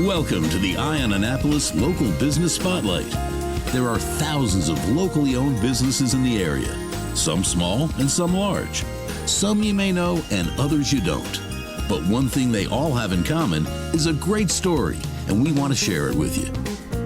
Welcome to the Eye on Annapolis Local Business Spotlight. There are thousands of locally owned businesses in the area, some small and some large. Some you may know and others you don't. But one thing they all have in common is a great story, and we want to share it with you.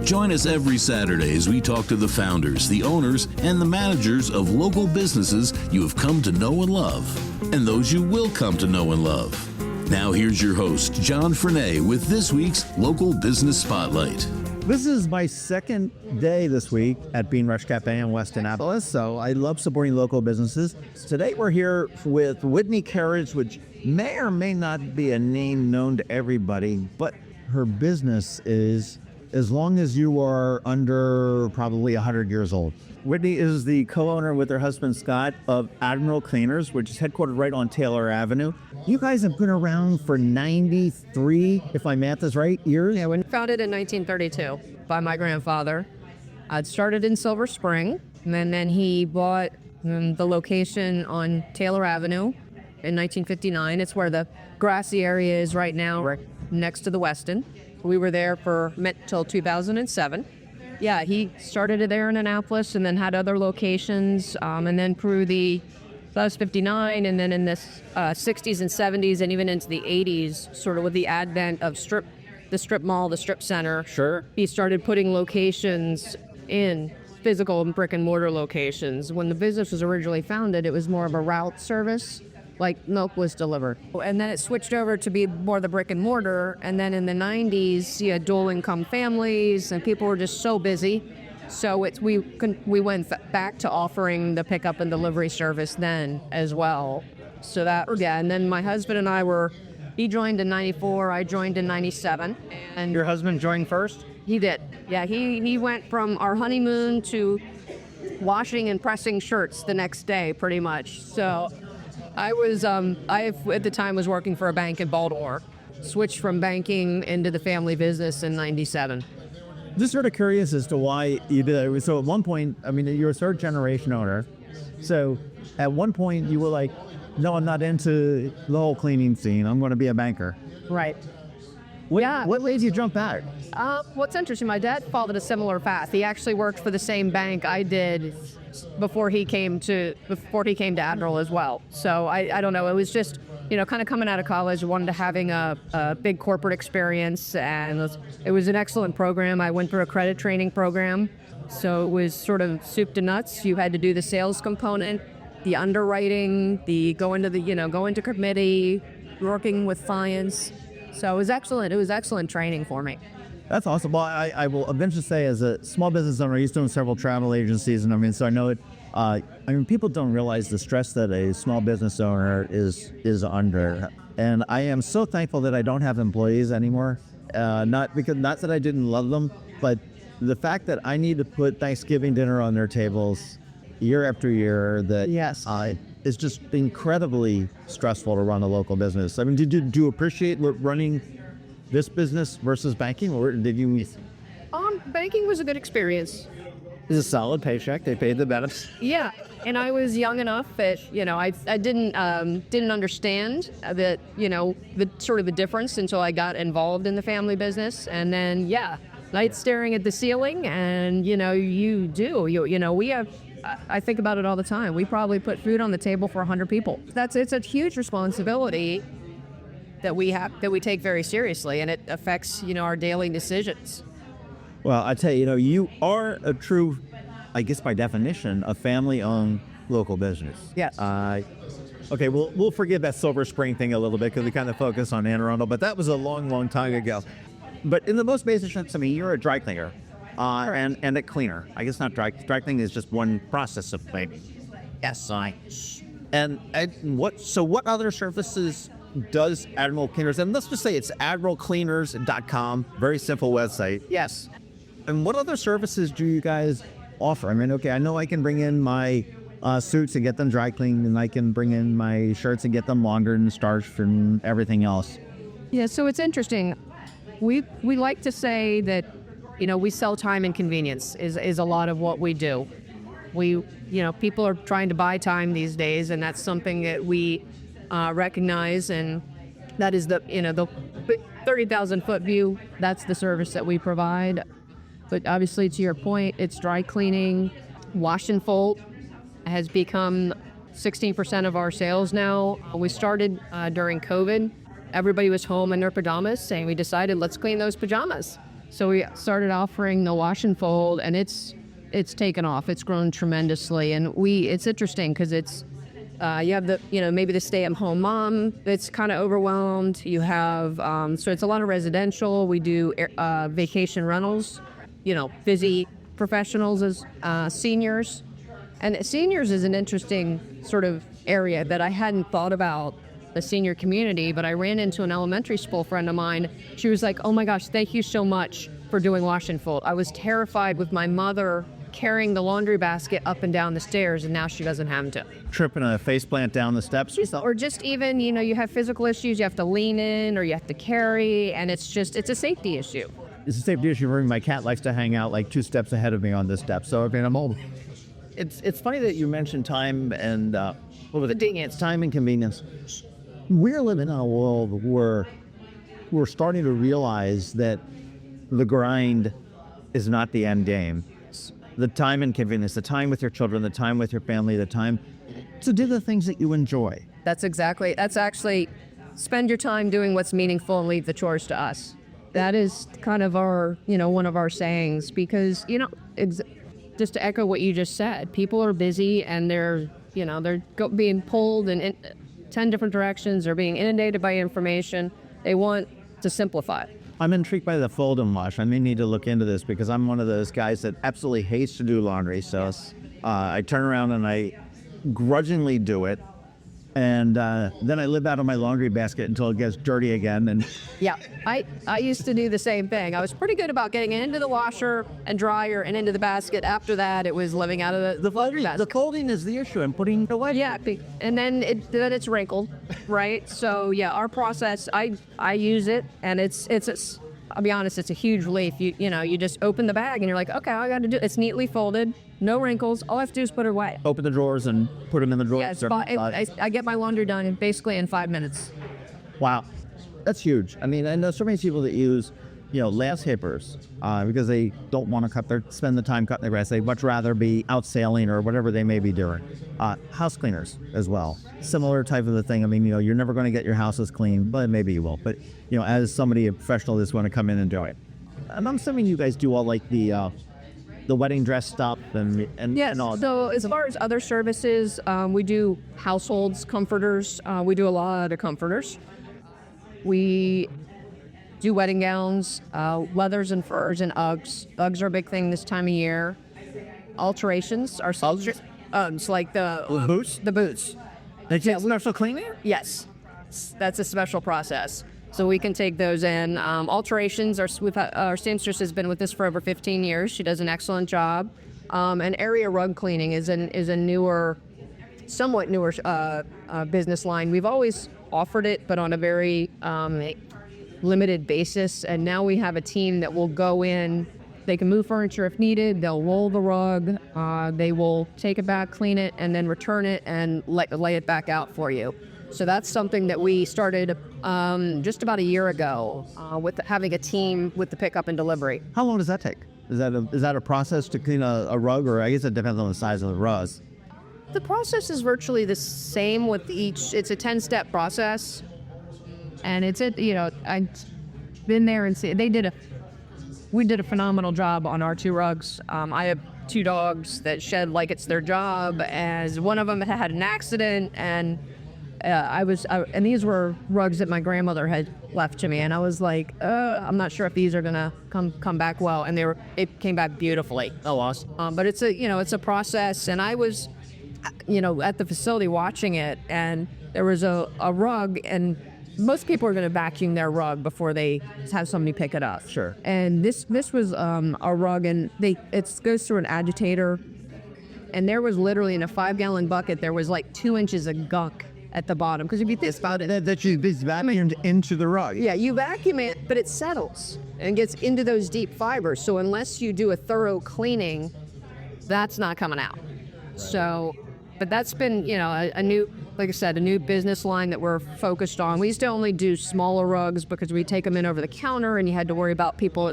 Join us every Saturday as we talk to the founders, the owners, and the managers of local businesses you have come to know and love, and those you will come to know and love. Now here's your host, John Frenay, with this week's Local Business Spotlight. This is my second day this week at Bean Rush Cafe in West Annapolis, so I love supporting local businesses. Today we're here with Whitney Kerridge, which may or may not be a name known to everybody, but her business is as long as you are under probably 100 years old. Whitney is the co-owner with her husband Scott of Admiral Cleaners, which is headquartered right on Taylor Avenue. You guys have been around for 93, if my math is right, years? Yeah, we founded in 1932 by my grandfather. I'd started in Silver Spring, and then he bought the location on Taylor Avenue in 1959. It's where the grassy area is right now, right next to the Westin. We were there till 2007. Yeah, he started it there in Annapolis and then had other locations. And then through that was 59, and then in the 60s and 70s and even into the 80s, sort of with the advent of the strip mall, the strip center. Sure. He started putting locations in physical brick and mortar locations. When the business was originally founded, it was more of a route service, like milk was delivered. And then it switched over to be more the brick and mortar. And then in the 90s, you had dual income families and people were just so busy. So we went back to offering the pickup and delivery service then as well. So and then my husband and he joined in 94, I joined in 97. And Your husband joined first? He did. Yeah, he went from our honeymoon to washing and pressing shirts the next day, pretty much. So I at the time was working for a bank in Baltimore, switched from banking into the family business in 97. Just sort of curious as to why you did it. So at one point, I mean, you're a third generation owner. So at one point you were like, no, I'm not into the whole cleaning scene. I'm going to be a banker. Right. What made you jump back? What's interesting, my dad followed a similar path. He actually worked for the same bank I did before he came to Admiral as well. So I don't know. It was just, kind of coming out of college, wanted to having a big corporate experience, and it was an excellent program. I went through a credit training program, so it was sort of soup to nuts. You had to do the sales component, the underwriting, go into committee, working with clients. So it was excellent. It was excellent training for me. That's awesome. Well, I will eventually say, as a small business owner, I used to own several travel agencies, and so I know it. People don't realize the stress that a small business owner is under, and I am so thankful that I don't have employees anymore. Not that I didn't love them, but the fact that I need to put Thanksgiving dinner on their tables year after year, is just incredibly stressful to run a local business. I mean, did you appreciate running this business versus banking, or did you? Banking was a good experience. It's a solid paycheck. They paid the benefits. Yeah, and I was young enough that I didn't understand that the sort of the difference until I got involved in the family business, and then nights staring at the ceiling, and we have. I think about it all the time. We probably put food on the table for 100 people. It's a huge responsibility that we take very seriously, and it affects our daily decisions. Well, I tell you, you are a true, I guess by definition, a family-owned local business. Yes. Okay, we'll forgive that Silver Spring thing a little bit because we kind of focus on Anne Arundel, but that was a long, long time ago. But in the most basic sense, you're a dry cleaner and a cleaner. I guess not dry cleaning is just one process of cleaning. Yes. And what other services does Admiral Cleaners? And let's just say it's admiralcleaners.com, very simple website. Yes. And what other services do you guys offer? I know I can bring in my suits and get them dry cleaned, and I can bring in my shirts and get them laundered and starched and everything else. Yeah, so it's interesting. We like to say that, we sell time and convenience is a lot of what we do. People are trying to buy time these days, and that's something that we recognize and That is the 30,000 foot view. That's the service that we provide. But obviously, to your point, it's dry cleaning. Wash and fold has become 16% of our sales now. We started during COVID. Everybody was home in their pajamas, and we decided, let's clean those pajamas. So we started offering the wash and fold, and it's taken off. It's grown tremendously, and it's interesting because it's you have maybe the stay-at-home mom that's kind of overwhelmed. You have so it's a lot of residential. We do vacation rentals. Busy professionals as seniors, and seniors is an interesting sort of area that I hadn't thought about. The senior community, but I ran into an elementary school friend of mine. She was like, "Oh my gosh, thank you so much for doing wash and fold. I was terrified with my mother carrying the laundry basket up and down the stairs, and now she doesn't have to." Tripping a faceplant down the steps. Or just even, you have physical issues, you have to lean in or you have to carry, and it's a safety issue. It's a safety issue for me. My cat likes to hang out like 2 steps ahead of me on this step. So I'm old. It's funny that you mentioned time and what was it? Convenience. Time and convenience. We're living in a world where we're starting to realize that the grind is not the end game. The time and convenience, the time with your children, the time with your family, the time to do the things that you enjoy. That's actually spend your time doing what's meaningful and leave the chores to us. That is kind of our, one of our sayings, because, just to echo what you just said, people are busy and they're being pulled in 10 different directions. They're being inundated by information. They want to simplify. I'm intrigued by the fold and wash. I may need to look into this because I'm one of those guys that absolutely hates to do laundry. So I turn around and I grudgingly do it. And then I live out of my laundry basket until it gets dirty again. And yeah, I used to do the same thing. I was pretty good about getting it into the washer and dryer and into the basket. After that, it was living out of the laundry basket. The folding is the issue. I'm putting it away. Yeah, and then it's wrinkled, right? So yeah, our process, I use it, and I'll be honest, it's a huge relief. You just open the bag and you're like, okay, all I got to do, it's neatly folded, no wrinkles. All I have to do is put it away. Open the drawers and put them in the drawers. Yeah, I get my laundry done basically in 5 minutes. Wow, that's huge. I mean, I know so many people that use, landscapers because they don't want to spend the time cutting the grass. They'd much rather be out sailing or whatever they may be doing. House cleaners as well. Similar type of a thing. I mean, you're never going to get your houses clean, but maybe you will. But, as somebody, a professional that's going to come in and do it. And I'm assuming you guys do all like the wedding dress stuff and yes, and all. So as far as other services, we do households, comforters. We do a lot of comforters. We do wedding gowns, leathers and furs and Uggs. Uggs are a big thing this time of year. Alterations are Uggs, like the boots. The boots. That's special cleaning? Yes, that's a special process. So we can take those in. Alterations, our seamstress has been with us for over 15 years. She does an excellent job. And area rug cleaning is a newer, somewhat newer business line. We've always offered it, but on a very limited basis. And now we have a team that will go in. They can move furniture if needed. They'll roll the rug. They will take it back, clean it, and then return it and lay it back out for you. So that's something that we started just about a year ago with having a team with the pickup and delivery. How long does that take? Is that a process to clean a rug, or I guess it depends on the size of the rug? The process is virtually the same with each. It's a 10-step process, and I've been there and see we did a phenomenal job on our 2 rugs. I have 2 dogs that shed like it's their job, as one of them had an accident, and and these were rugs that my grandmother had left to me, and I was like, I'm not sure if these are gonna come back well, and it came back beautifully. Oh, awesome. But it's a process, and I was, at the facility watching it, and there was a rug, and most people are going to vacuum their rug before they have somebody pick it up. Sure. And this was a rug, and it goes through an agitator, and there was literally in a 5-gallon bucket, there was like 2 inches of gunk at the bottom. Because if you think about it, that you vacuumed into the rug. Yeah, you vacuum it, but it settles and gets into those deep fibers. So unless you do a thorough cleaning, that's not coming out. So, but that's been a like I said, a new business line that we're focused on. We used to only do smaller rugs because we take them in over the counter and you had to worry about people,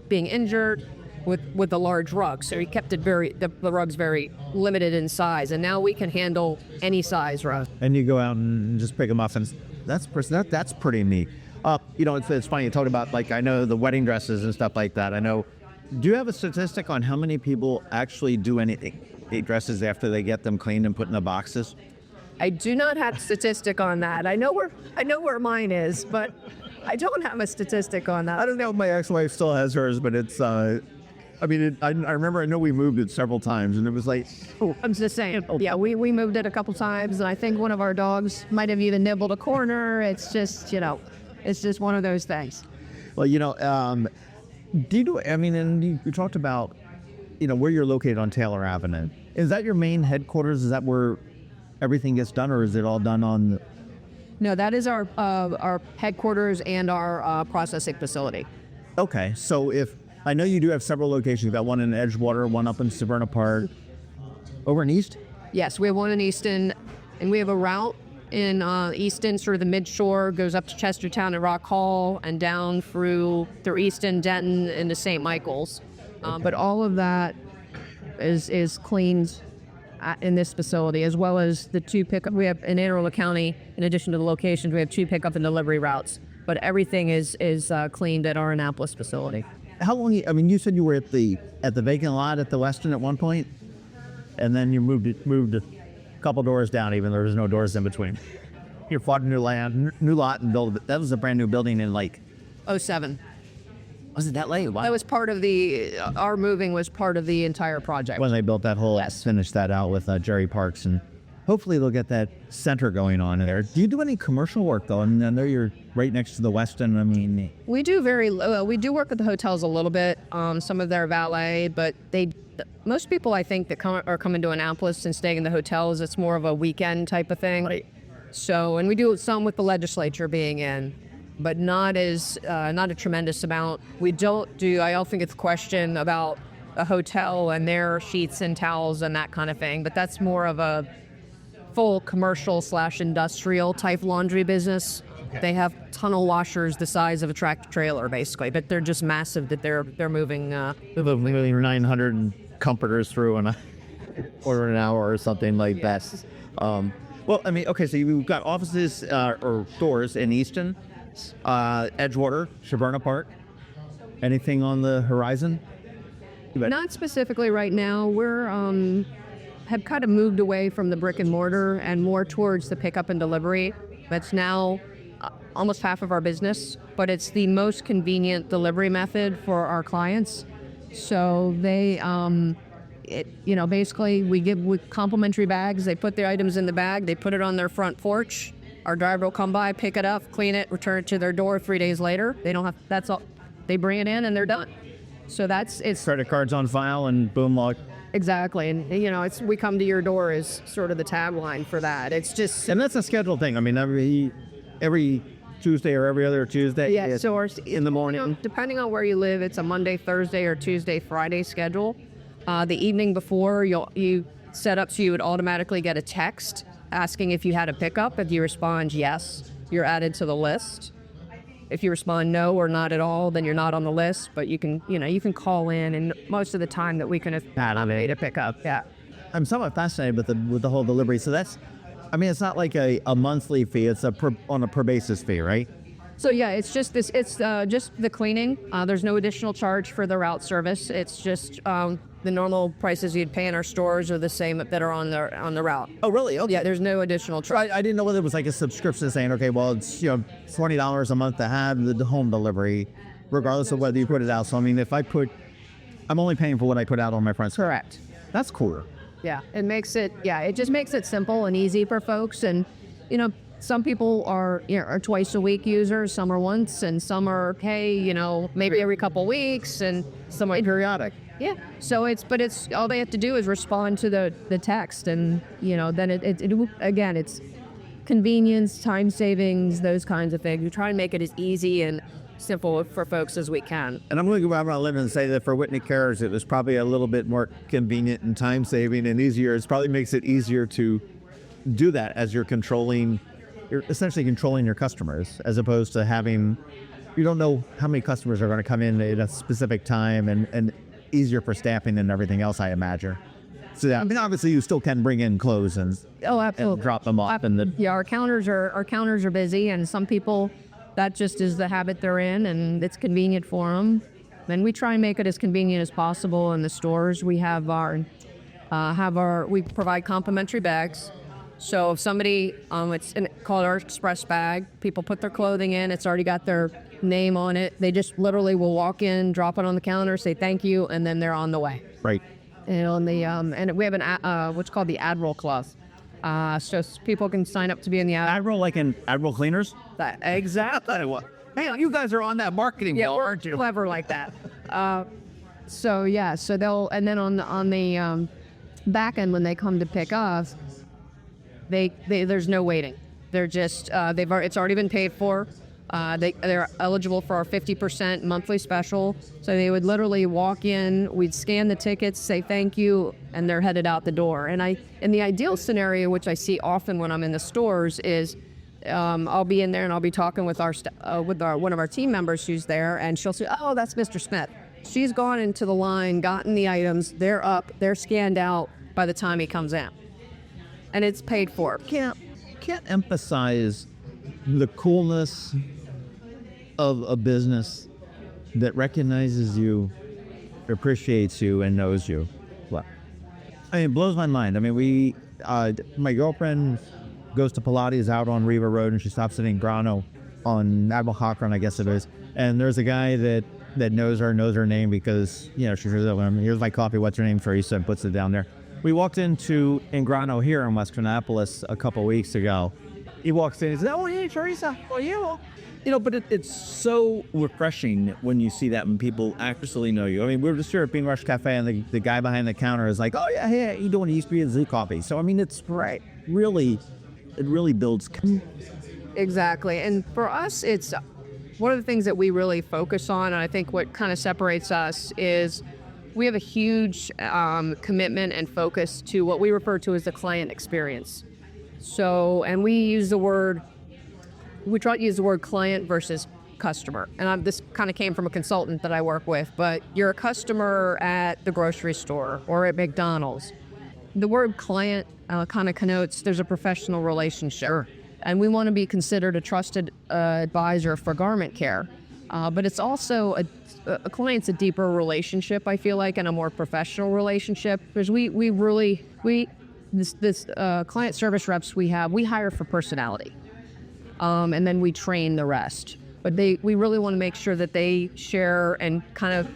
being injured with the large rug. So we kept it the rugs very limited in size. And now we can handle any size rug. And you go out and just pick them up, and that's pretty neat. It's funny you talk about, like, I know the wedding dresses and stuff like that. I know. Do you have a statistic on how many people actually do anything, dresses after they get them cleaned and put in the boxes? I do not have a statistic on that. I know where mine is, but I don't have a statistic on that. I don't know if my ex-wife still has hers, but it's. I remember. I know we moved it several times, and it was like. Oh, I'm just saying. Yeah, we moved it a couple times, and I think one of our dogs might have even nibbled a corner. It's just it's just one of those things. Well, do you do? I mean, and you talked about, where you're located on Taylor Avenue. Is that your main headquarters? Is that where everything gets done, or is it all done on? No, that is our headquarters and our processing facility. Okay, so if I know you do have several locations, you've got one in Edgewater, one up in Severna Park, over in East. Yes, we have one in Easton, and we have a route in Easton, sort of the mid-shore, goes up to Chestertown and Rock Hall, and down through Easton, Denton, into St. Michael's. But all of that is cleaned in this facility, as well as the two pickup. We have in Anne Arundel County, in addition to the locations, we have 2 pickup and delivery routes. But everything is cleaned at our Annapolis facility. How long? You said you were at the vacant lot at the Westin at one point, and then you moved a couple doors down. Even there was no doors in between. You bought a new lot, and built it. That was a brand new building in like 2007. Was it that late? Wow. That was part of our moving was part of the entire project. When they built that whole, finished that out with Jerry Parks, and hopefully they'll get that center going on there. Do you do any commercial work though? And I know you're right next to the Westin. We do we do work with the hotels a little bit. Some of their valet, but most people I think that are coming to Annapolis and staying in the hotels, it's more of a weekend type of thing. Right. So, and we do some with the legislature being in, but not a tremendous amount. We don't do. I often get the question about a hotel and their sheets and towels and that kind of thing, but that's more of a full commercial / industrial type laundry business. They have tunnel washers the size of a tractor trailer, basically, but they're just massive that they're moving. 900 comforters through in a quarter an hour or something like that. Okay, so you've got offices or stores in Easton, Edgewater, Severna Park. Anything on the horizon? Not specifically right now. We're have kind of moved away from the brick and mortar and more towards the pickup and delivery. That's now almost half of our business, but it's the most convenient delivery method for our clients. So they, basically we give with complimentary bags. They put the items in the bag, they put it on their front porch. Our driver will come by, pick it up, clean it, return it to their door 3 days later. That's all. They bring it in and they're done. So it's credit cards on file and boom, log. Exactly, and we come to your door is sort of the tagline for that. It's just, and that's a scheduled thing. I mean, every Tuesday or every other Tuesday. Yeah, so in the morning. Depending on where you live, it's a Monday, Thursday, or Tuesday, Friday schedule. The evening before, you set up so you would automatically get a text asking if you had a pickup. If you respond yes, you're added to the list. If you respond no or not at all, then you're not on the list, but you can call in, and most of the time that we can accommodate a pickup. Yeah. I'm somewhat fascinated with the whole delivery. So it's not like a monthly fee, it's on a per basis fee, right? So yeah, it's just just the cleaning. There's no additional charge for the route service. It's just the normal prices you'd pay in our stores are the same that are on the route. Oh, really? Okay. Yeah, there's no additional charge. I didn't know whether it was like a subscription saying, okay, well, it's $20 a month to have the home delivery, regardless of whether you put it out. So I mean, I'm only paying for what I put out on my front store. Correct. That's cool. Yeah, it just makes it simple and easy for folks. And some people are twice a week users, some are once, and some are maybe every couple weeks, and some are periodic. Yeah. So it's all they have to do is respond to the text, and then it's convenience, time savings, those kinds of things. We try and make it as easy and simple for folks as we can. And I'm going to go out on a limb and say that for Whitney Kerridge, it was probably a little bit more convenient and time saving and easier. It probably makes it easier to do that as you're essentially controlling your customers, as opposed to having, you don't know how many customers are going to come in at a specific time, and easier for staffing and everything else, I imagine. So I mean, obviously you still can bring in clothes and absolutely, and drop them off. Our counters are busy, and some people, that just is the habit they're in, and it's convenient for them. And we try and make it as convenient as possible in the stores. We have we provide complimentary bags. So if somebody, it's called our express bag. People put their clothing in. It's already got their name on it. They just literally will walk in, drop it on the counter, say thank you, and then they're on the way. Right. And on the and we have what's called the Admiral Club. So people can sign up to be in the Admiral, like in Admiral Cleaners. Exactly. Man, you guys are on that marketing bill, aren't you? Clever like that. So they'll, and then on the back end when they come to pick us, they there's no waiting. They're just it's already been paid for. They're eligible for our 50% monthly special. So they would literally walk in, we'd scan the tickets, say thank you, and they're headed out the door. And in the ideal scenario, which I see often when I'm in the stores, is I'll be in there and I'll be talking with one of our team members who's there, and she'll say, "Oh, that's Mr. Smith." She's gone into the line, gotten the items, they're up, they're scanned out by the time he comes in, and it's paid for. Can't emphasize the coolness of a business that recognizes you, appreciates you, and knows you. Well, I mean, it blows my mind. I mean, my girlfriend goes to Pilates out on Riva Road, and she stops at Grano on Admiral Cochrane, I guess it is. And there's a guy that knows her name because, she says, "Here's my coffee. What's your name, Teresa?" and puts it down there. We walked into Grano here in West Annapolis a couple weeks ago. He walks in and says, "Oh, hey, Teresa, how are you?" But it's so refreshing when you see that, when people actually know you. I mean, we were just here at Bean Rush Cafe, and the guy behind the counter is like, "Oh, yeah, hey, how you doing? He used to be at Z Coffee." So, I mean, it's right. Really, it really builds. Exactly. And for us, it's one of the things that we really focus on, and I think what kind of separates us is we have a huge commitment and focus to what we refer to as the client experience. So, and we try to use the word client versus customer. And this kind of came from a consultant that I work with, but you're a customer at the grocery store or at McDonald's. The word client kind of connotes there's a professional relationship. Sure. And we want to be considered a trusted advisor for garment care. But it's also a client's a deeper relationship, I feel like, and a more professional relationship, because this client service reps we hire for personality. And then we train the rest. But we really want to make sure that they share and kind of,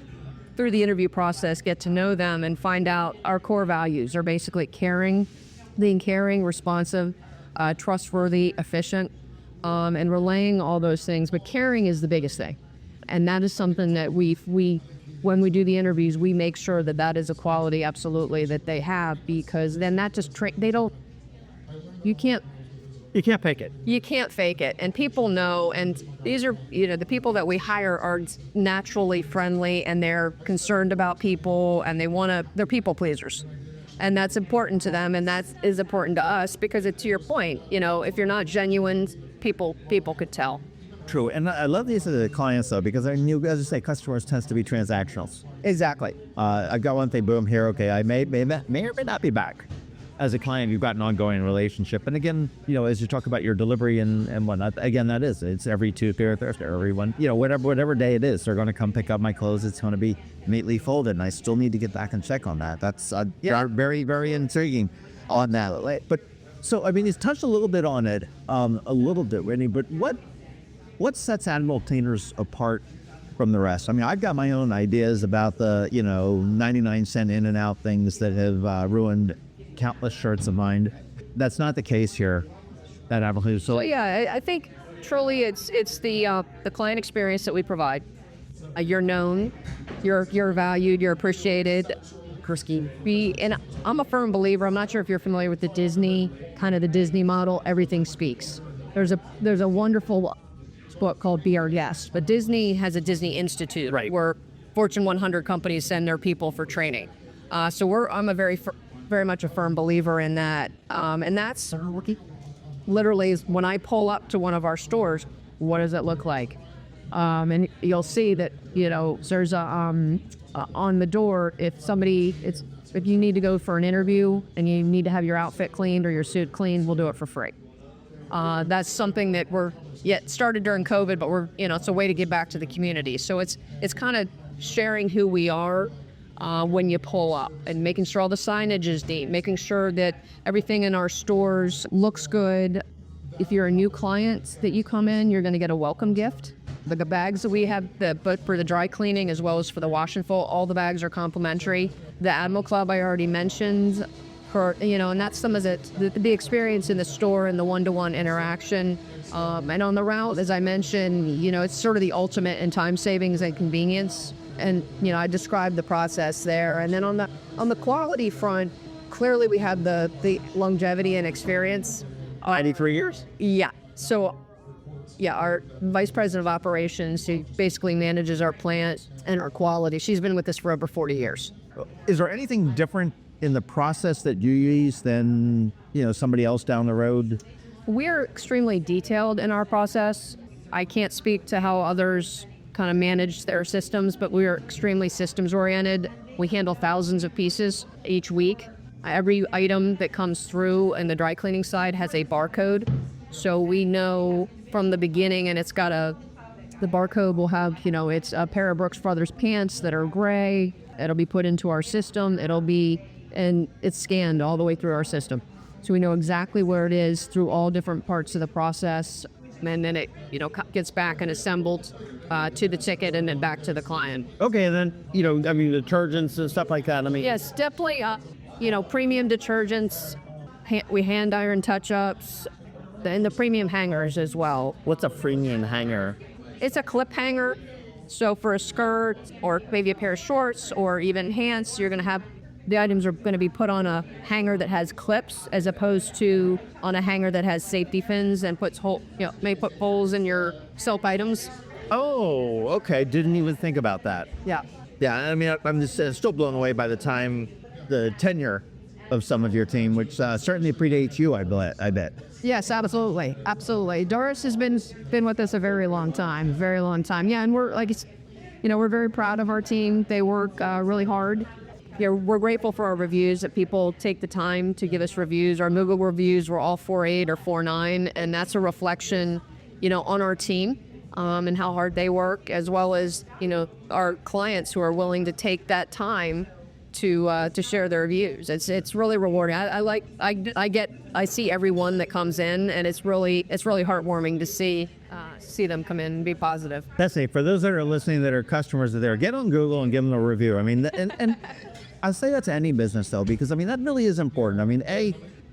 through the interview process, get to know them and find out our core values are basically being caring, responsive, trustworthy, efficient, and relaying all those things. But caring is the biggest thing. And that is something that when we do the interviews, we make sure that is a quality absolutely that they have, because then that just, you can't fake it. You can't fake it. And people know, and these are, the people that we hire are naturally friendly, and they're concerned about people, and they're people pleasers. And that's important to them, and that is important to us, because to your point, if you're not genuine, people could tell. True. And I love these as the clients, though, because as you say, customers tends to be transactional. Exactly. I got one thing, boom, here, okay, I may or may not be back. As a client, you've got an ongoing relationship. And again, as you talk about your delivery and whatnot, again, it's every Tuesday or Thursday, or every one, whatever day it is, they're going to come pick up my clothes. It's going to be neatly folded, and I still need to get back and check on that. That's very, very intriguing on that. But so, I mean, he's touched a little bit on it, Whitney, but what sets Admiral Cleaners apart from the rest? I mean, I've got my own ideas about the, 99-cent in and out things that have ruined countless shirts of mine. That's not the case here at Admiral Cleaners. So yeah, I think truly it's the client experience that we provide. You're known, you're valued, you're appreciated. And I'm a firm believer. I'm not sure if you're familiar with the Disney model. Everything speaks. There's a wonderful book called Be Our Guest, but Disney has a Disney Institute, right, where Fortune 100 companies send their people for training. So I'm a very very much a firm believer in that. And that's literally when I pull up to one of our stores, what does it look like? And you'll see that, there's a, on the door, if you need to go for an interview and you need to have your outfit cleaned or your suit cleaned, we'll do it for free. That's something that started during COVID, but it's a way to give back to the community. So it's kind of sharing who we are when you pull up and making sure all the signage is neat, making sure that everything in our stores looks good. If you're a new client that you come in, you're going to get a welcome gift. The bags that we have, but for the dry cleaning as well as for the wash and fold, all the bags are complimentary. The Admiral Club I already mentioned, and that's some of the experience in the store and the one-to-one interaction. And on the route, as I mentioned, it's sort of the ultimate in time savings and convenience. And I described the process there. And then on the quality front, clearly we have the longevity and experience. 93 years? Yeah. So, our vice president of operations, who basically manages our plant and our quality, she's been with us for over 40 years. Is there anything different in the process that you use than, somebody else down the road? We're extremely detailed in our process. I can't speak to how others kind of manage their systems, but we are extremely systems oriented. We handle thousands of pieces each week. Every item that comes through in the dry cleaning side has a barcode. So we know from the beginning, and the barcode will have, it's a pair of Brooks Brothers pants that are gray. It'll be put into our system. And it's scanned all the way through our system. So we know exactly where it is through all different parts of the process. And then it, gets back and assembled to the ticket and then back to the client. Okay, and then, detergents and stuff like that. Yes, definitely, premium detergents. We hand iron touch-ups. And the premium hangers as well. What's a premium hanger? It's a clip hanger. So for a skirt or maybe a pair of shorts or even pants, you're going to have the items are going to be put on a hanger that has clips as opposed to on a hanger that has safety fins and may put holes in your soap items. Oh, okay. Didn't even think about that. Yeah. Yeah, I'm just still blown away by the tenure of some of your team, which certainly predates you, I bet. Yes, absolutely. Absolutely. Doris has been with us a very long time. Yeah, and we're we're very proud of our team. They work really hard. We're grateful for our reviews, that people take the time to give us reviews. Our Google reviews were all 4.8 or 4.9, and that's a reflection, on our team and how hard they work, as well as, our clients who are willing to take that time to share their views. It's really rewarding. I see everyone that comes in, and it's really heartwarming to see them come in and be positive. That's it. For those that are listening that are customers there, get on Google and give them a review. And I say that to any business though, because that really is important.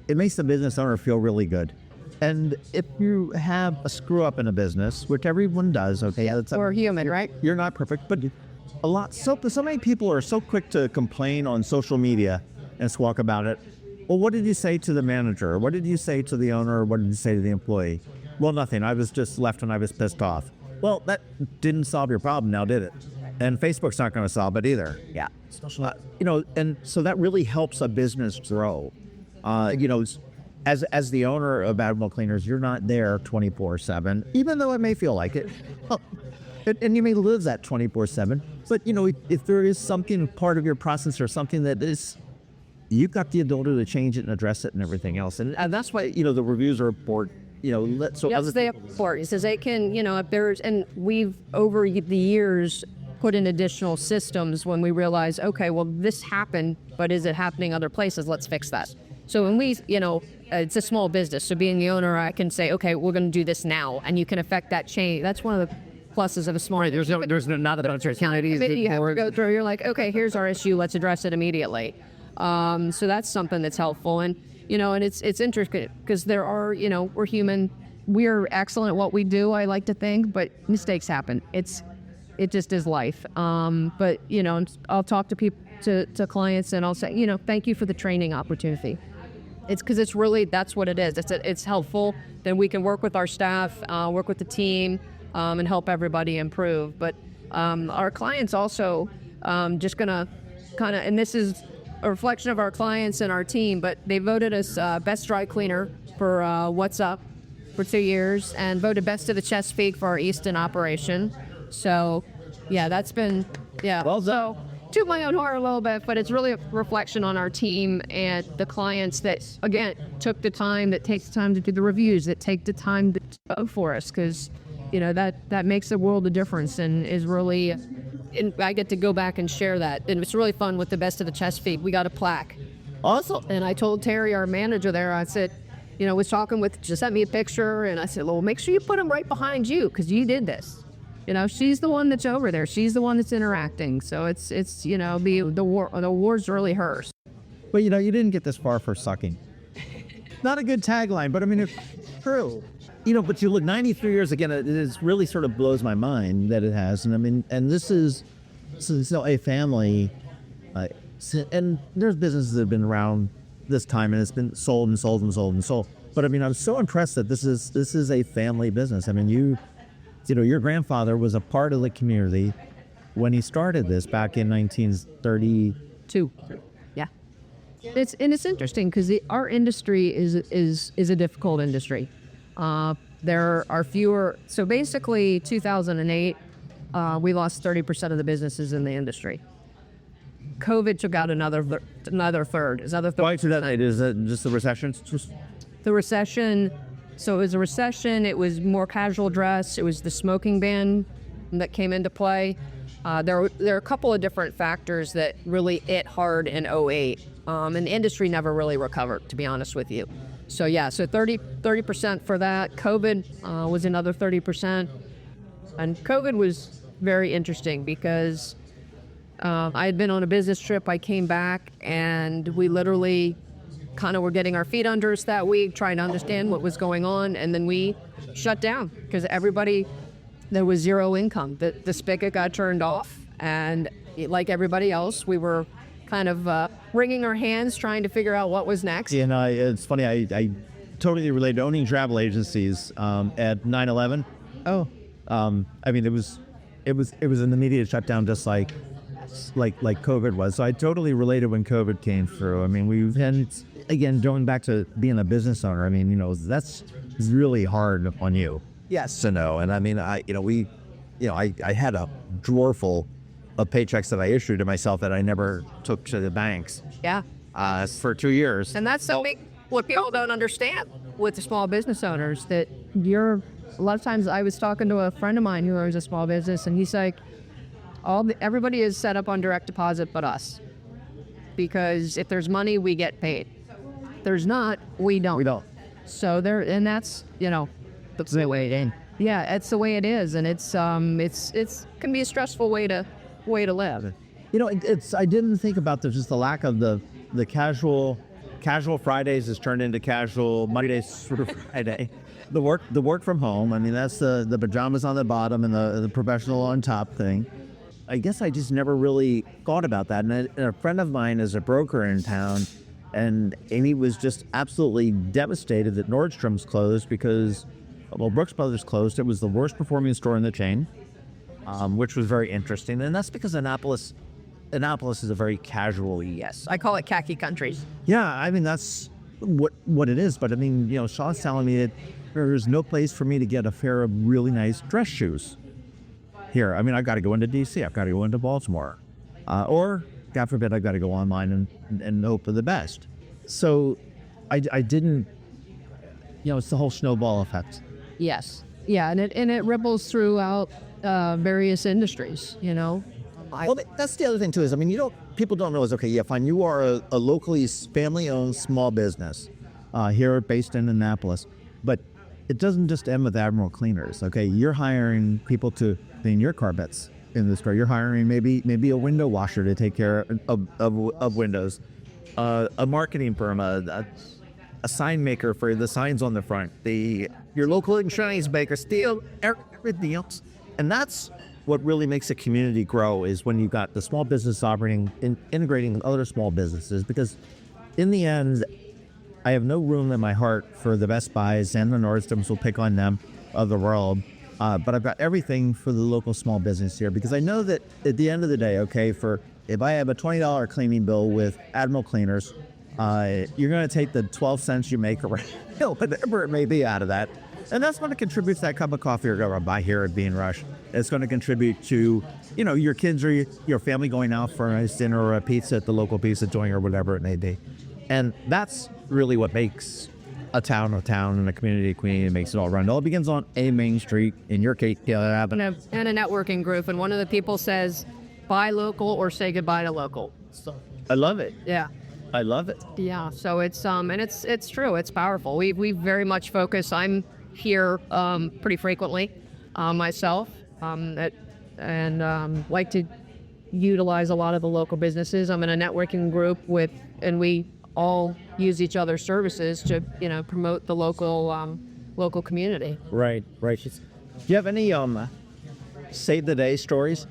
It makes the business owner feel really good. And if you have a screw up in a business, which everyone does, okay, we're human, right? You're not perfect, but so many people are so quick to complain on social media and squawk about it. Well, what did you say to the manager? What did you say to the owner? What did you say to the employee? Well, nothing. I was just left and I was pissed off. Well, that didn't solve your problem now, did it? And Facebook's not going to solve it either. Yeah. And so that really helps a business grow. As the owner of Admiral Cleaners, you're not there 24/7, even though it may feel like it. And you may live that 24/7. But, if there is something, part of your process or something that is, you've got the ability to change it and address it and everything else. And that's why, the reviews are important. Yes, they are important. So they can, if there's, and we've, over the years, put in additional systems when we realize, okay, well, this happened, but is it happening other places? Let's fix that. So when we, it's a small business. So being the owner, I can say, okay, we're going to do this now. And you can affect that change. That's one of the pluses of a small. Right, there's not a bunch of counties. You have to go through. You're like, okay, here's our issue. Let's address it immediately. So that's something that's helpful. And, and it's interesting because there are, we're human. We're excellent at what we do, I like to think, but mistakes happen. It just is life. But, I'll talk to people, to clients, and I'll say, thank you for the training opportunity. It's because it's really, that's what it is. It's helpful. Then we can work with our staff, work with the team, and help everybody improve. But our clients also just going to kind of, and this is a reflection of our clients and our team, but they voted us best dry cleaner for What's Up for 2 years, and voted best of the Chesapeake for our Easton operation. So, yeah, that's been, yeah. Well done. So, toot my own horn a little bit, but it's really a reflection on our team and the clients that, again, took the time, that takes the time to do the reviews, that take the time to vote for us, because, you know, that makes a world of difference and is really, and I get to go back and share that. And it's really fun with the best of the Chesapeake. We got a plaque. Awesome. And I told Terry, our manager there, I said, you know, was talking with, just sent me a picture, and I said, well, make sure you put them right behind you, because you did this. You know, she's the one that's over there. She's the one that's interacting. So it's you know, the award's really hers. But, you know, you didn't get this far for sucking. Not a good tagline, but I mean, it's true. You know, but you look 93 years, again, it is really sort of blows my mind that it has. And I mean, and this is still a family, and there's businesses that have been around this time, and it's been sold and sold and sold and sold. But I mean, I'm so impressed that this is a family business. I mean, you know, your grandfather was a part of the community when he started this back in 1932. Yeah. It's interesting because our industry is a difficult industry. There are fewer. So basically, 2008, we lost 30% of the businesses in the industry. COVID took out another third. Why to that night? Is it just the recession? The recession. So it was a recession. It was more casual dress. It was the smoking ban that came into play. There are a couple of different factors that really hit hard in 08. And the industry never really recovered, to be honest with you. So yeah, so 30% for that. COVID was another 30%. And COVID was very interesting because I had been on a business trip. I came back and we literally kind of were getting our feet under us that week, trying to understand what was going on. And then we shut down because there was zero income. The spigot got turned off. And like everybody else, we were kind of wringing our hands trying to figure out what was next. And it's funny, I totally relate to owning travel agencies at 9/11. Oh. I mean, it was an immediate shutdown, just like COVID was. So I totally related when COVID came through. I mean, it's, again, going back to being a business owner, I mean, you know, that's really hard on you. Yes to know. And I mean, I had a drawer full of paychecks that I issued to myself that I never took to the banks. Yeah. For 2 years. And that's what people don't understand with the small business owners, that a lot of times I was talking to a friend of mine who owns a small business, and he's like, everybody is set up on direct deposit but us. Because if there's money, we get paid. If there's not, we don't. We don't. So and that's, you know, That's the way it is. Yeah, it's the way it is, and it's can be a stressful way to live. You know, I didn't think about just the lack of the casual Fridays has turned into casual Mondays through Friday. The work from home. I mean, that's the pajamas on the bottom and the professional on top thing. I guess I just never really thought about that. And a friend of mine is a broker in town, and Amy was just absolutely devastated that Nordstrom's closed because, well, Brooks Brothers closed. It was the worst performing store in the chain, which was very interesting. And that's because Annapolis is a very casual, yes. I call it khaki countries. Yeah, I mean, that's what it is. But I mean, you know, Sean's telling me that there's no place for me to get a pair of really nice dress shoes here. I mean, I've got to go into D.C. I've got to go into Baltimore. Or, God forbid, I've got to go online and hope for the best. So I didn't, you know, it's the whole snowball effect. Yes. Yeah, and it ripples throughout various industries, you know. Well, that's the other thing, too, is, I mean, people don't realize, okay, yeah, fine, you are a locally family-owned small business here based in Annapolis, but it doesn't just end with Admiral Cleaners, okay? You're hiring people to clean your carpets in the store. You're hiring maybe a window washer to take care of windows, a marketing firm, a sign maker for the signs on the front, your local insurance maker, still everything else. And that's what really makes a community grow, is when you've got the small business operating and integrating with other small businesses, because in the end, I have no room in my heart for the Best Buys and the Nordstroms, will pick on them, of the world. But I've got everything for the local small business here, because I know that at the end of the day, okay, for if I have a $20 cleaning bill with Admiral Cleaners, you're going to take the 12 cents you make, or whatever it may be, out of that. And that's going to contribute to that cup of coffee you're going to buy here at Bean Rush. It's going to contribute to, your kids or your family going out for a nice dinner or a pizza at the local pizza joint or whatever it may be. And that's really what makes a town and a community and makes it all run. It all begins on a main street. In your case, And a networking group. And one of the people says, buy local or say goodbye to local. So, I love it. yeah. I love it. Yeah. So it's and it's true. It's powerful. We very much focus. I'm here pretty frequently myself, and like to utilize a lot of the local businesses. I'm in a networking group and we all use each other's services to promote the local community. Right. Do you have any save the day stories?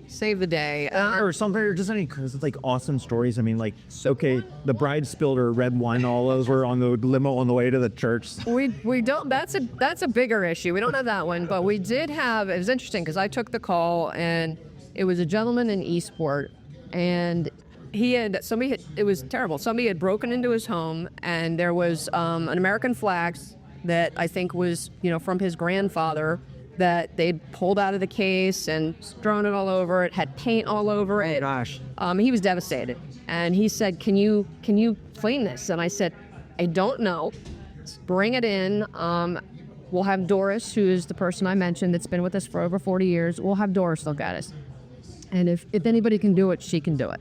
Save the day. Or something, or just any like awesome stories? I mean, like, okay, the bride spilled her red wine all over on the limo on the way to the church. We don't. That's a bigger issue. We don't have that one, but we did have. It was interesting because I took the call, and it was a gentleman in Eastport, and it was terrible. Somebody had broken into his home, and there was an American flag that I think was from his grandfather, that they'd pulled out of the case and thrown it all over. It had paint all over it. Gosh. He was devastated. And he said, can you clean this? And I said, I don't know. Bring it in. We'll have Doris, who is the person I mentioned that's been with us for over 40 years. We'll have Doris look at us. And if anybody can do it, she can do it.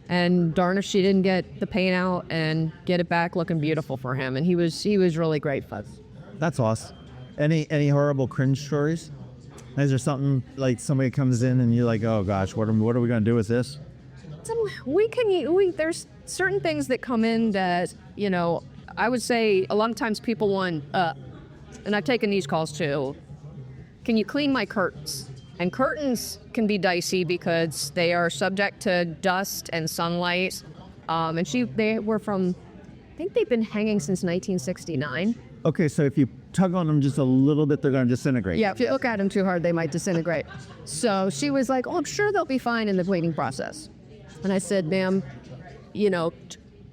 And darn if she didn't get the paint out and get it back looking beautiful for him. And he was really grateful. That's awesome. Any horrible cringe stories? Is there something like somebody comes in and you're like, oh gosh, what are we going to do with this? There's certain things that come in that, I would say a lot of times people want, and I've taken these calls too, can you clean my curtains? And curtains can be dicey because they are subject to dust and sunlight. They were from, I think they've been hanging since 1969. Okay, so if you tug on them just a little bit, they're going to disintegrate. Yeah, if you look at them too hard, they might disintegrate. So she was like, oh, I'm sure they'll be fine in the cleaning process. And I said, ma'am,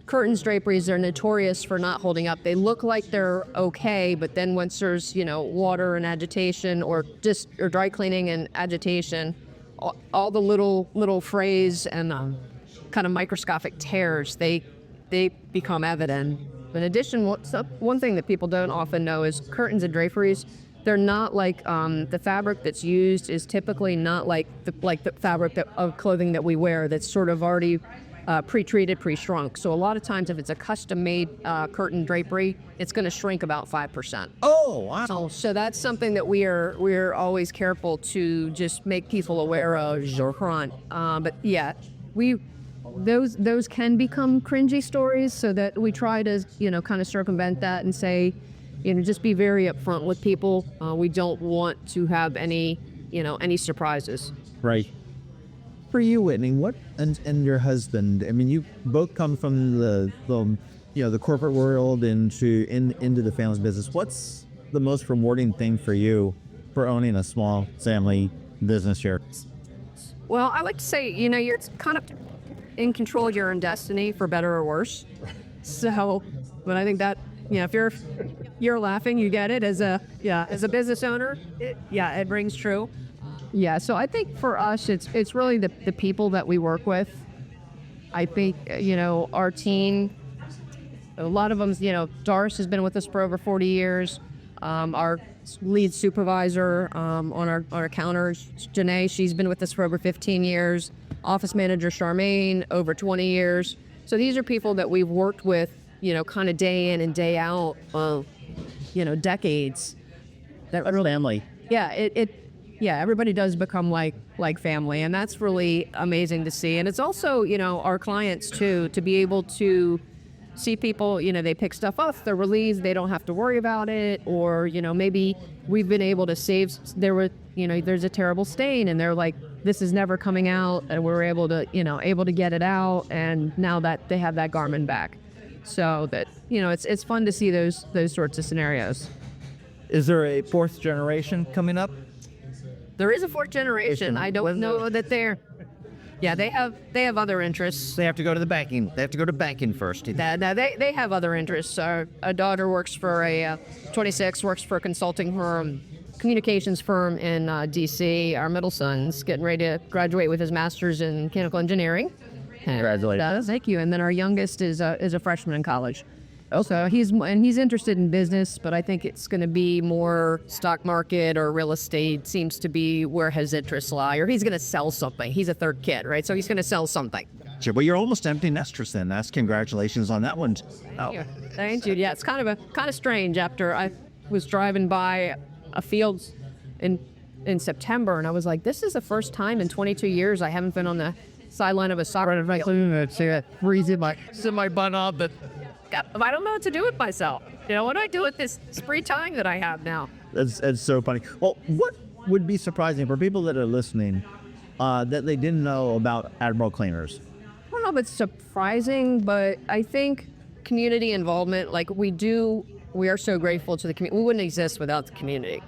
curtains, draperies are notorious for not holding up. They look like they're okay, but then once there's, water and agitation or dry cleaning and agitation, all the little frays and kind of microscopic tears, they become evident. In addition, one thing that people don't often know is curtains and draperies, they're not like the fabric that's used is typically not like the fabric of clothing that we wear that's sort of already pre-treated, pre-shrunk. So a lot of times if it's a custom-made curtain drapery, it's going to shrink about 5%. Oh, wow. So that's something that we're always careful to just make people aware of. But yeah, those can become cringy stories, so that we try to kind of circumvent that and say, just be very upfront with people. We don't want to have any surprises. Right. For you, Whitney, what and your husband? I mean, you both come from the corporate world into the family business. What's the most rewarding thing for you for owning a small family business here? Well, I like to say, you're kind of in control of your own destiny, for better or worse. So, but I think that, if you're laughing, you get it as a business owner. It rings true. Yeah. So I think for us, it's really the people that we work with. I think, our team, a lot of them, Doris has been with us for over 40 years. Our lead supervisor on our counters, Janae, she's been with us for over 15 years. Office manager Charmaine, over 20 years. So these are people that we've worked with, kind of day in and day out, decades. That family. Yeah, everybody does become like family, and that's really amazing to see. And it's also, our clients too, to be able to see people, they pick stuff up, they're relieved, they don't have to worry about it, or, maybe we've been able to save, there's a terrible stain, and they're like, this is never coming out, and we're able to get it out, and now that they have that garment back. So that, it's fun to see those sorts of scenarios. Is there a fourth generation coming up? There is a fourth generation. I don't know that they're... Yeah, they have other interests. They have to go to the banking. They have to go to banking first. No, they have other interests. Our daughter works for 26, works for a consulting firm, communications firm in D.C. Our middle son's getting ready to graduate with his master's in mechanical engineering. Congratulations. Thank you. And then our youngest is a freshman in college. Also, he's interested in business, but I think it's going to be more stock market or real estate seems to be where his interests lie. Or he's going to sell something. He's a third kid, right? So he's going to sell something. Sure, well, you're almost empty nesters then. That's congratulations on that one. Oh. Yeah. Thank you. Yeah, it's kind of strange. After I was driving by a field in September, and I was like, this is the first time in 22 years I haven't been on the sideline of a soccer field. It's freezing my butt off, but I don't know what to do with myself. You know, what do I do with this free time that I have now? it's so funny. Well, what would be surprising for people that are listening that they didn't know about Admiral Cleaners? I don't know if it's surprising, but I think community involvement, like we are so grateful to the community. We wouldn't exist without the community.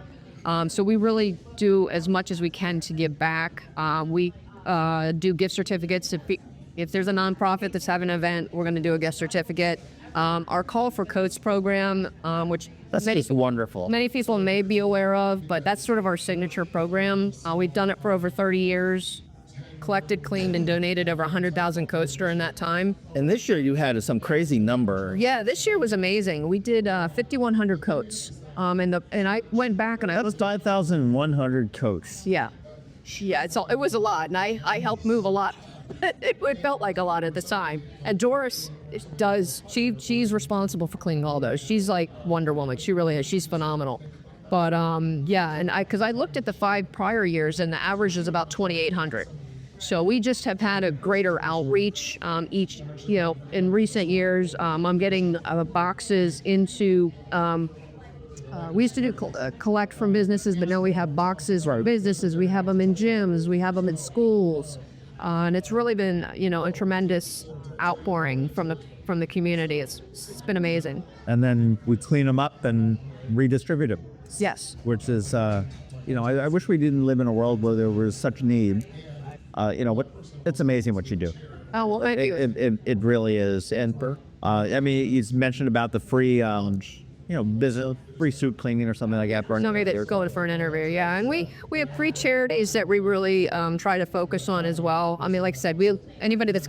So we really do as much as we can to give back. We do gift certificates. If there's a nonprofit that's having an event, we're going to do a gift certificate. Our Call for Coats program, which That's wonderful. many people may be aware of, but that's sort of our signature program. We've done it for over 30 years, collected, cleaned, and donated over 100,000 coats during that time. And this year you had some crazy number. Yeah, this year was amazing. We did 5,100 coats. And I went back and That was 5,100 coats. yeah, it was a lot, and I helped move a lot. It felt like a lot at the time. And Doris she's responsible for cleaning all those. She's like Wonder Woman. She really is. She's phenomenal. But yeah, and because I looked at the 5 prior years, and the average is about 2,800. So we just have had a greater outreach in recent years. I'm getting boxes into. We used to do collect from businesses, but now we have boxes for businesses. We have them in gyms. We have them in schools. And it's really been, a tremendous outpouring from the community. It's been amazing. And then we clean them up and redistribute them. Yes. Which is, I wish we didn't live in a world where there was such need. It's amazing what you do. Oh, well, thank you. It really is. And, you mentioned about the free, business, free suit cleaning or something like that. Somebody that's going for an interview, yeah. And we have 3 charities that we really try to focus on as well. I mean, like I said, anybody that's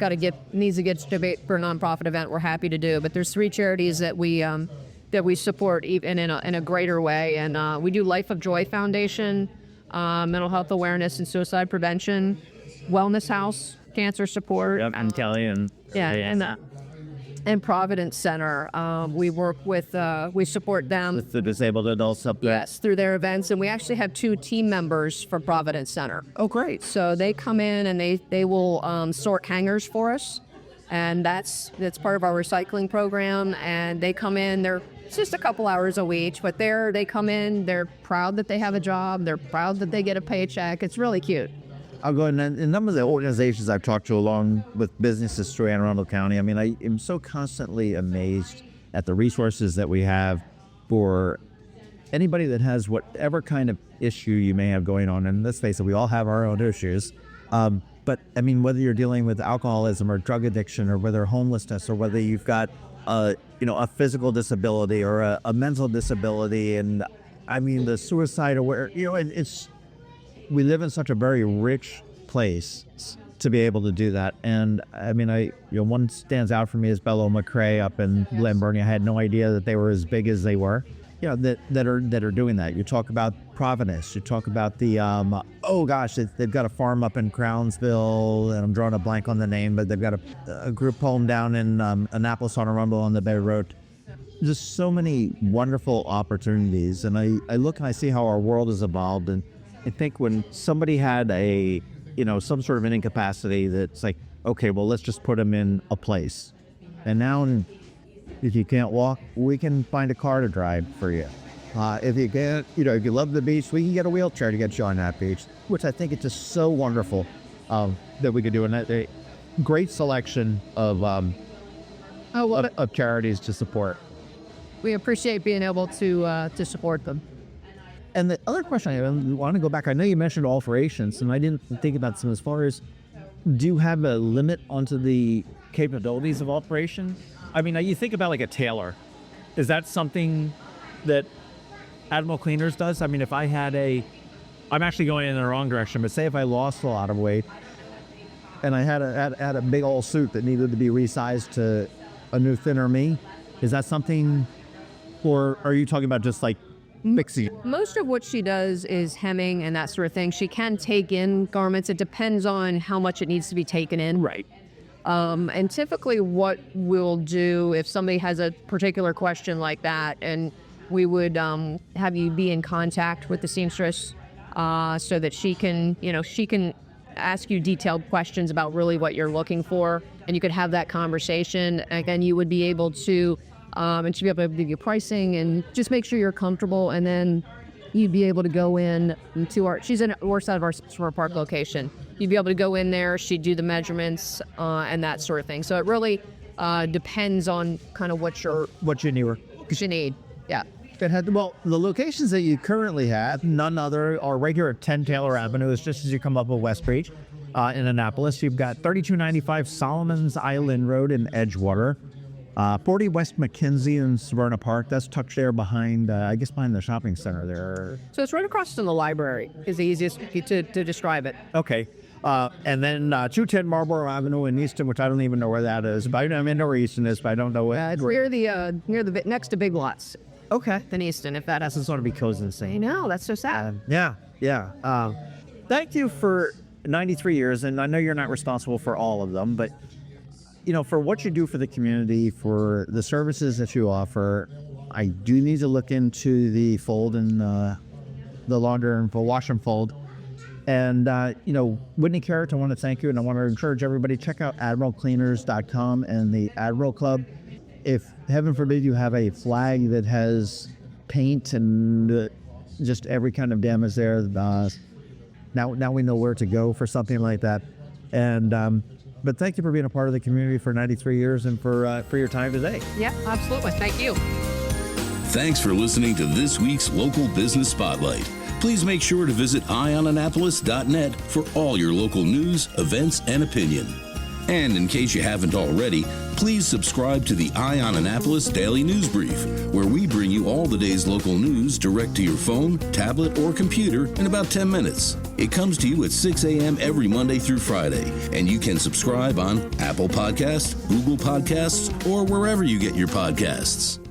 needs to get to for a nonprofit event, we're happy to do. But there's 3 charities that we support even in a greater way. And we do Life of Joy Foundation, mental health awareness and suicide prevention, Wellness House, cancer support. Yep, and Kelly and and Providence Center. We work with, we support them. with the disabled adults up there. Yes, through their events. And we actually have 2 team members for Providence Center. Oh, great. So they come in and they will sort hangers for us. And that's part of our recycling program. And they come in, it's just a couple hours a week, but they come in, they're proud that they have a job. They're proud that they get a paycheck. It's really cute. I'll go in a number of the organizations I've talked to along with businesses through Anne Arundel County. I mean, I am so constantly amazed at the resources that we have for anybody that has whatever kind of issue you may have going on. And let's face it, we all have our own issues. But I mean, whether you're dealing with alcoholism or drug addiction, or whether homelessness, or whether you've got a physical disability or a mental disability, and I mean the suicide aware, we live in such a very rich place to be able to do that. And I mean, one stands out for me is Bello McRae up in Glen Burnie. I had no idea that they were as big as they were, that are doing that. You talk about Providence, you talk about the, they've got a farm up in Crownsville, and I'm drawing a blank on the name, but they've got a group home down in Annapolis on Arundel on the Bay Road. Just so many wonderful opportunities. And I look and I see how our world has evolved, and I think when somebody had some sort of an incapacity, that's like, okay, well, let's just put them in a place. And now, if you can't walk, we can find a car to drive for you. If you can't, if you love the beach, we can get a wheelchair to get you on that beach, which I think it's just so wonderful that we could do. And a great selection of charities to support. We appreciate being able to support them. And the other question I want to go back, I know you mentioned alterations, and I didn't think about some as far as do you have a limit onto the capabilities of operation? I mean, you think about like a tailor. Is that something that Admiral Cleaners does? I mean, if I had I'm actually going in the wrong direction, but say if I lost a lot of weight and I had a big old suit that needed to be resized to a new thinner me, is that something, or are you talking about just like fixing? Most of what she does is hemming and that sort of thing. She can take in garments. It depends on how much it needs to be taken in. Right. And typically what we'll do if somebody has a particular question like that, and we would have you be in contact with the seamstress so that she can ask you detailed questions about really what you're looking for, and you could have that conversation. Again, you would be able to, and she'd be able to give you pricing and just make sure you're comfortable, and then you'd be able to go in to she's in the north side of our Spur Park location. You'd be able to go in there, she'd do the measurements and that sort of thing. So it really depends on kind of what you need. Yeah. Well, the locations that you currently have, none other, are right here at 10 Taylor Avenue. It's just as you come up with West Beach in Annapolis. You've got 3295 Solomon's Island Road in Edgewater. 40 West McKenzie in Severna Park. That's tucked there behind, behind the shopping center there. So it's right across from the library is the easiest to describe it. Okay. And then 210 Marlborough Avenue in Easton, which I don't even know where that is. But I know where Easton is, but I don't know where. It's near the next to Big Lots. Okay. In Easton, if that has That's sort of because insane. I know, that's so sad. Yeah. Thank you for 93 years, and I know you're not responsible for all of them, but for what you do for the community, for the services that you offer, I do need to look into the fold and the launder and wash and fold. And, Whitney Kerridge, I want to thank you, and I want to encourage everybody, check out admiralcleaners.com and the Admiral Club. If, heaven forbid, you have a flag that has paint and just every kind of damage there, now we know where to go for something like that. And but thank you for being a part of the community for 93 years and for your time today. Yeah, absolutely. Thank you. Thanks for listening to this week's Local Business Spotlight. Please make sure to visit eyeonannapolis.net for all your local news, events, and opinion. And in case you haven't already, please subscribe to the Eye on Annapolis Daily News Brief, where we bring you all the day's local news direct to your phone, tablet, or computer in about 10 minutes. It comes to you at 6 a.m. every Monday through Friday, and you can subscribe on Apple Podcasts, Google Podcasts, or wherever you get your podcasts.